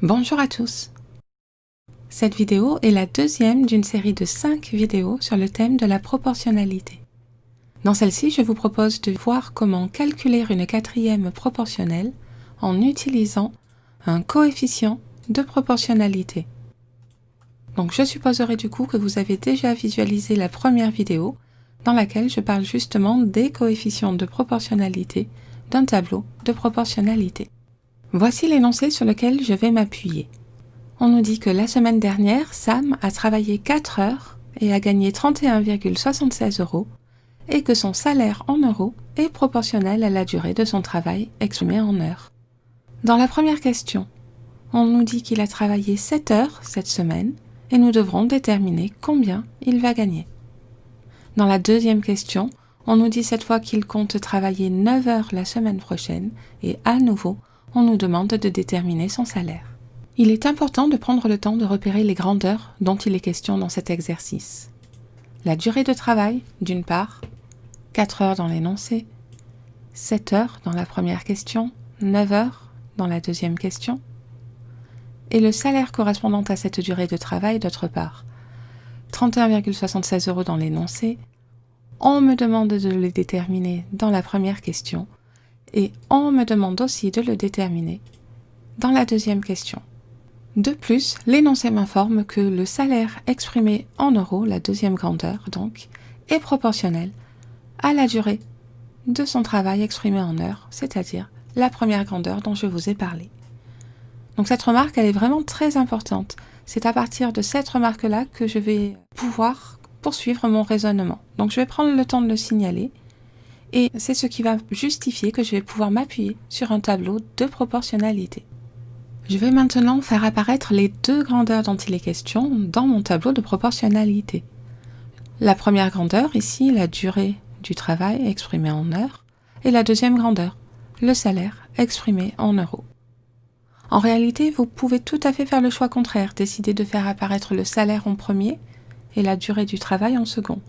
Bonjour à tous. Cette vidéo est la deuxième d'une série de 5 vidéos sur le thème de la proportionnalité. Dans celle-ci, je vous propose de voir comment calculer une quatrième proportionnelle en utilisant un coefficient de proportionnalité. Donc je supposerai du coup que vous avez déjà visualisé la première vidéo dans laquelle je parle justement des coefficients de proportionnalité d'un tableau de proportionnalité. Voici l'énoncé sur lequel je vais m'appuyer. On nous dit que la semaine dernière, Sam a travaillé 4 heures et a gagné 31,76 € et que son salaire en euros est proportionnel à la durée de son travail exprimé en heures. Dans la première question, on nous dit qu'il a travaillé 7 heures cette semaine et nous devrons déterminer combien il va gagner. Dans la deuxième question, on nous dit cette fois qu'il compte travailler 9 heures la semaine prochaine et à nouveau, on nous demande de déterminer son salaire. Il est important de prendre le temps de repérer les grandeurs dont il est question dans cet exercice. La durée de travail, d'une part, 4 heures dans l'énoncé, 7 heures dans la première question, 9 heures dans la deuxième question, et le salaire correspondant à cette durée de travail, d'autre part. 31,76 € dans l'énoncé, on me demande de le déterminer dans la première question, et on me demande aussi de le déterminer dans la deuxième question. De plus, l'énoncé m'informe que le salaire exprimé en euros, la deuxième grandeur donc, est proportionnel à la durée de son travail exprimé en heures, c'est-à-dire la première grandeur dont je vous ai parlé. Donc cette remarque, elle est vraiment très importante. C'est à partir de cette remarque-là que je vais pouvoir poursuivre mon raisonnement. Donc je vais prendre le temps de le signaler et c'est ce qui va justifier que je vais pouvoir m'appuyer sur un tableau de proportionnalité. Je vais maintenant faire apparaître les deux grandeurs dont il est question dans mon tableau de proportionnalité. La première grandeur, ici, la durée du travail exprimée en heures, et la deuxième grandeur, le salaire exprimé en euros. En réalité, vous pouvez tout à fait faire le choix contraire, décider de faire apparaître le salaire en premier et la durée du travail en second.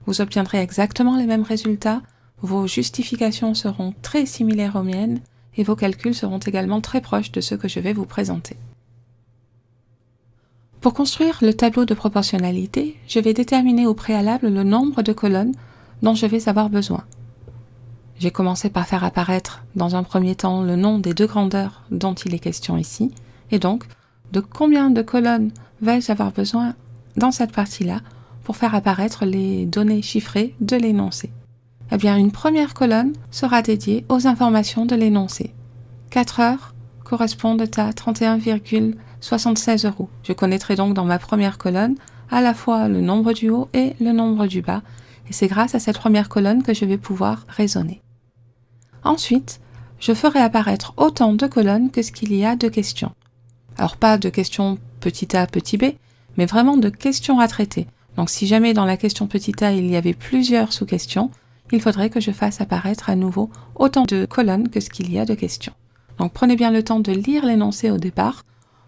Vous obtiendrez exactement les mêmes résultats, vos justifications seront très similaires aux miennes, et vos calculs seront également très proches de ceux que je vais vous présenter. Pour construire le tableau de proportionnalité, je vais déterminer au préalable le nombre de colonnes dont je vais avoir besoin. J'ai commencé par faire apparaître dans un premier temps le nom des deux grandeurs dont il est question ici, et donc de combien de colonnes vais-je avoir besoin dans cette partie-là pour faire apparaître les données chiffrées de l'énoncé. Eh bien, une première colonne sera dédiée aux informations de l'énoncé. 4 heures correspondent à 31,76 €. Je connaîtrai donc dans ma première colonne à la fois le nombre du haut et le nombre du bas, et c'est grâce à cette première colonne que je vais pouvoir raisonner. Ensuite, je ferai apparaître autant de colonnes que ce qu'il y a de questions. Alors pas de questions petit a, petit b, mais vraiment de questions à traiter. Donc si jamais dans la question petit a il y avait plusieurs sous-questions, il faudrait que je fasse apparaître à nouveau autant de colonnes que ce qu'il y a de questions. Donc prenez bien le temps de lire l'énoncé au départ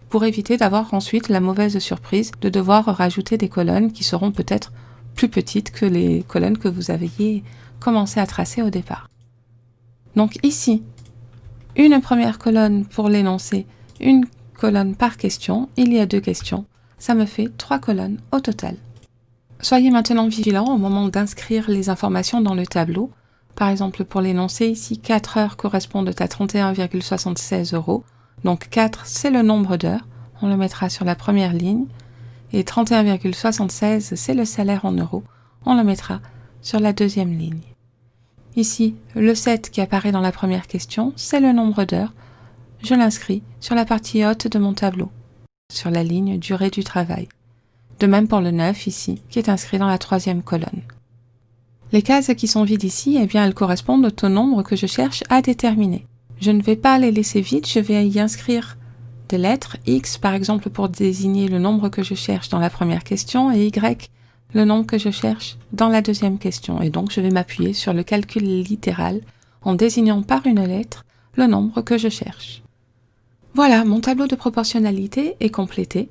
pour éviter d'avoir ensuite la mauvaise surprise de devoir rajouter des colonnes qui seront peut-être plus petites que les colonnes que vous aviez commencé à tracer au départ. Donc ici, une première colonne pour l'énoncé, une colonne par question, il y a 2 questions, ça me fait 3 colonnes au total. Soyez maintenant vigilants au moment d'inscrire les informations dans le tableau. Par exemple, pour l'énoncé, ici, 4 heures correspondent à 31,76 €. Donc 4, c'est le nombre d'heures. On le mettra sur la première ligne. Et 31,76, c'est le salaire en euros. On le mettra sur la deuxième ligne. Ici, le 7 qui apparaît dans la première question, c'est le nombre d'heures. Je l'inscris sur la partie haute de mon tableau, sur la ligne durée du travail. De même pour le 9 ici, qui est inscrit dans la troisième colonne. Les cases qui sont vides ici, eh bien, elles correspondent au nombre que je cherche à déterminer. Je ne vais pas les laisser vides, je vais y inscrire des lettres, X par exemple pour désigner le nombre que je cherche dans la première question, et Y le nombre que je cherche dans la deuxième question. Et donc je vais m'appuyer sur le calcul littéral en désignant par une lettre le nombre que je cherche. Voilà, mon tableau de proportionnalité est complété.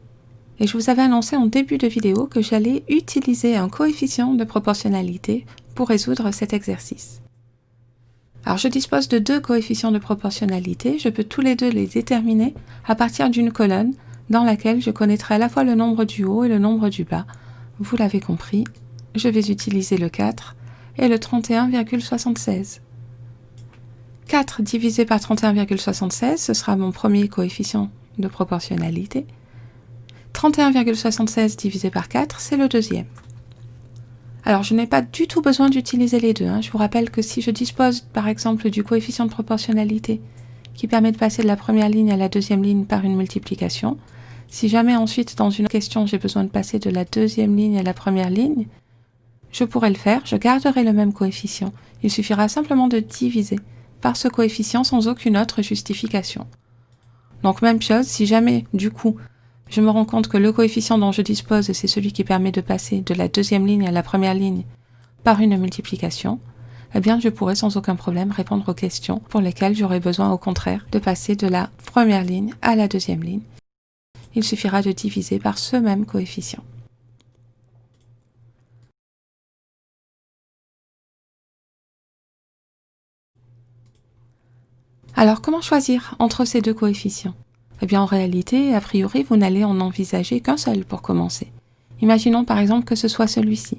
Et je vous avais annoncé en début de vidéo que j'allais utiliser un coefficient de proportionnalité pour résoudre cet exercice. Alors je dispose de deux coefficients de proportionnalité, je peux tous les deux les déterminer à partir d'une colonne dans laquelle je connaîtrai à la fois le nombre du haut et le nombre du bas. Vous l'avez compris, je vais utiliser le 4 et le 31,76. 4 divisé par 31,76, ce sera mon premier coefficient de proportionnalité. 31,76 divisé par 4, c'est le deuxième. Alors, je n'ai pas du tout besoin d'utiliser les deux. Je vous rappelle que si je dispose, par exemple, du coefficient de proportionnalité qui permet de passer de la première ligne à la deuxième ligne par une multiplication, si jamais ensuite, dans une question, j'ai besoin de passer de la deuxième ligne à la première ligne, je pourrais le faire, je garderai le même coefficient. Il suffira simplement de diviser par ce coefficient sans aucune autre justification. Donc, même chose, si jamais, du coup, je me rends compte que le coefficient dont je dispose, c'est celui qui permet de passer de la deuxième ligne à la première ligne par une multiplication, eh bien je pourrais sans aucun problème répondre aux questions pour lesquelles j'aurais besoin au contraire de passer de la première ligne à la deuxième ligne. Il suffira de diviser par ce même coefficient. Alors comment choisir entre ces deux coefficients ? Eh bien en réalité, a priori, vous n'allez en envisager qu'un seul pour commencer. Imaginons par exemple que ce soit celui-ci.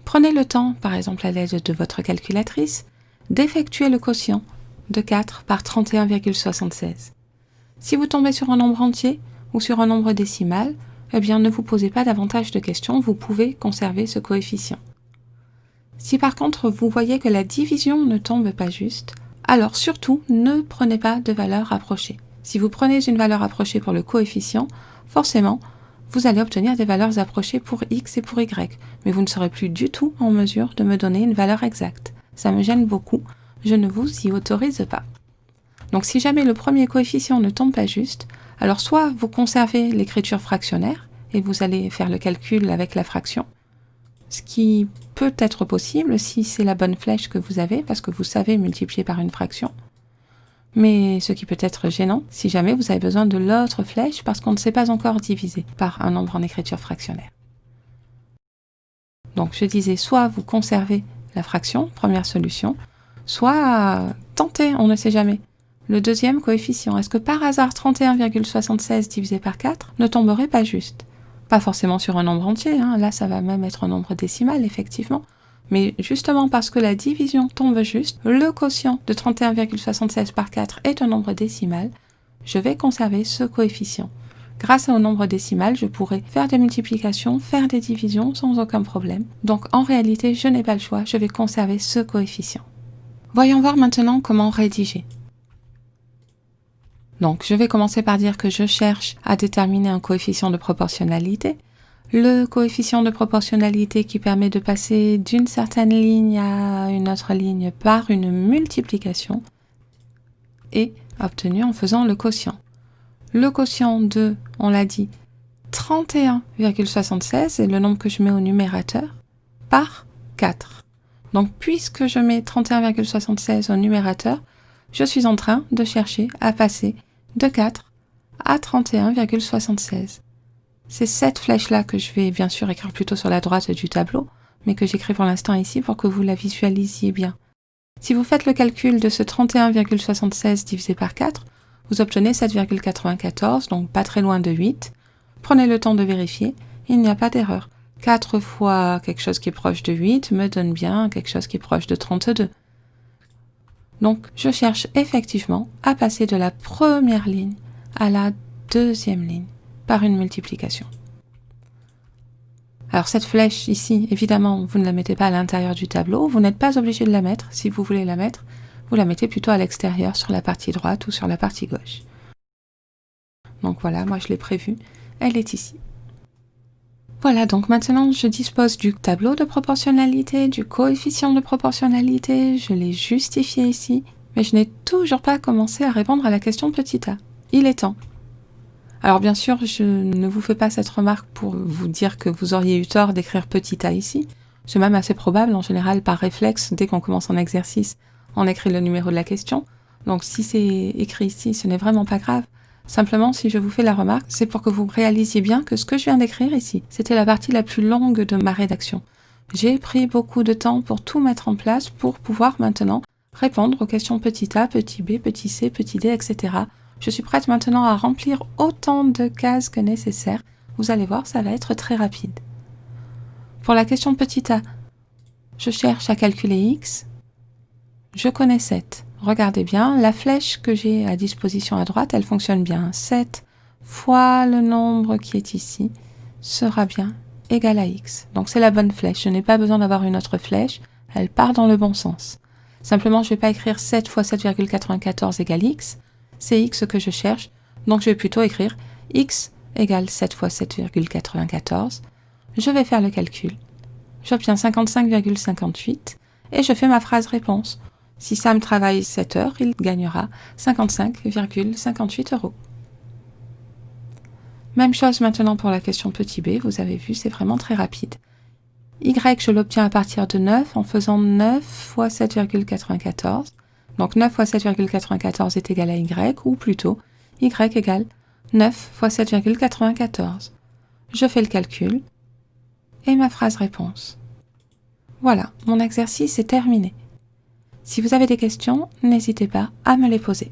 Prenez le temps, par exemple à l'aide de votre calculatrice, d'effectuer le quotient de 4 par 31,76. Si vous tombez sur un nombre entier ou sur un nombre décimal, eh bien ne vous posez pas davantage de questions, vous pouvez conserver ce coefficient. Si par contre vous voyez que la division ne tombe pas juste, alors surtout ne prenez pas de valeur approchée. Si vous prenez une valeur approchée pour le coefficient, forcément, vous allez obtenir des valeurs approchées pour x et pour y, mais vous ne serez plus du tout en mesure de me donner une valeur exacte. Ça me gêne beaucoup, je ne vous y autorise pas. Donc si jamais le premier coefficient ne tombe pas juste, alors soit vous conservez l'écriture fractionnaire, et vous allez faire le calcul avec la fraction, ce qui peut être possible si c'est la bonne flèche que vous avez, parce que vous savez multiplier par une fraction. Mais ce qui peut être gênant, si jamais vous avez besoin de l'autre flèche, parce qu'on ne sait pas encore diviser par un nombre en écriture fractionnaire. Donc je disais, soit vous conservez la fraction, première solution, soit tentez, on ne sait jamais. Le deuxième coefficient, est-ce que par hasard 31,76 divisé par 4 ne tomberait pas juste ? Pas forcément sur un nombre entier, là ça va même être un nombre décimal, effectivement. Mais justement parce que la division tombe juste, le quotient de 31,76 par 4 est un nombre décimal, je vais conserver ce coefficient. Grâce au nombre décimal, je pourrai faire des multiplications, faire des divisions sans aucun problème. Donc en réalité, je n'ai pas le choix, je vais conserver ce coefficient. Voyons voir maintenant comment rédiger. Donc je vais commencer par dire que je cherche à déterminer un coefficient de proportionnalité. Le coefficient de proportionnalité qui permet de passer d'une certaine ligne à une autre ligne par une multiplication est obtenu en faisant le quotient. Le quotient de, on l'a dit, 31,76 est le nombre que je mets au numérateur par 4. Donc puisque je mets 31,76 au numérateur, je suis en train de chercher à passer de 4 à 31,76. C'est cette flèche-là que je vais bien sûr écrire plutôt sur la droite du tableau, mais que j'écris pour l'instant ici pour que vous la visualisiez bien. Si vous faites le calcul de ce 31,76 divisé par 4, vous obtenez 7,94, donc pas très loin de 8. Prenez le temps de vérifier, il n'y a pas d'erreur. 4 fois quelque chose qui est proche de 8 me donne bien quelque chose qui est proche de 32. Donc je cherche effectivement à passer de la première ligne à la deuxième ligne par une multiplication. Alors cette flèche ici, évidemment, vous ne la mettez pas à l'intérieur du tableau, vous n'êtes pas obligé de la mettre. Si vous voulez la mettre, vous la mettez plutôt à l'extérieur, sur la partie droite ou sur la partie gauche. Donc voilà, moi je l'ai prévue, elle est ici. Voilà, donc maintenant je dispose du tableau de proportionnalité, du coefficient de proportionnalité, je l'ai justifié ici, mais je n'ai toujours pas commencé à répondre à la question petit a. Il est temps. Alors bien sûr, je ne vous fais pas cette remarque pour vous dire que vous auriez eu tort d'écrire petit a ici. C'est même assez probable, en général, par réflexe, dès qu'on commence un exercice, on écrit le numéro de la question. Donc si c'est écrit ici, ce n'est vraiment pas grave. Simplement, si je vous fais la remarque, c'est pour que vous réalisiez bien que ce que je viens d'écrire ici, c'était la partie la plus longue de ma rédaction. J'ai pris beaucoup de temps pour tout mettre en place pour pouvoir maintenant répondre aux questions petit a, petit b, petit c, petit d, etc. Je suis prête maintenant à remplir autant de cases que nécessaire. Vous allez voir, ça va être très rapide. Pour la question petit a, je cherche à calculer x. Je connais 7. Regardez bien, la flèche que j'ai à disposition à droite, elle fonctionne bien. 7 fois le nombre qui est ici sera bien égal à x. Donc c'est la bonne flèche. Je n'ai pas besoin d'avoir une autre flèche. Elle part dans le bon sens. Simplement, je ne vais pas écrire 7 fois 7,94 égale x. C'est x que je cherche. Donc je vais plutôt écrire x égale 7 fois 7,94. Je vais faire le calcul. J'obtiens 55,58 et je fais ma phrase réponse. Si Sam travaille 7 heures, il gagnera 55,58 €. Même chose maintenant pour la question petit b, vous avez vu, c'est vraiment très rapide. Y, je l'obtiens à partir de 9 en faisant 9 fois 7,94. Donc 9 fois 7,94 est égal à y, ou plutôt y égale 9 fois 7,94. Je fais le calcul et ma phrase réponse. Voilà, mon exercice est terminé. Si vous avez des questions, n'hésitez pas à me les poser.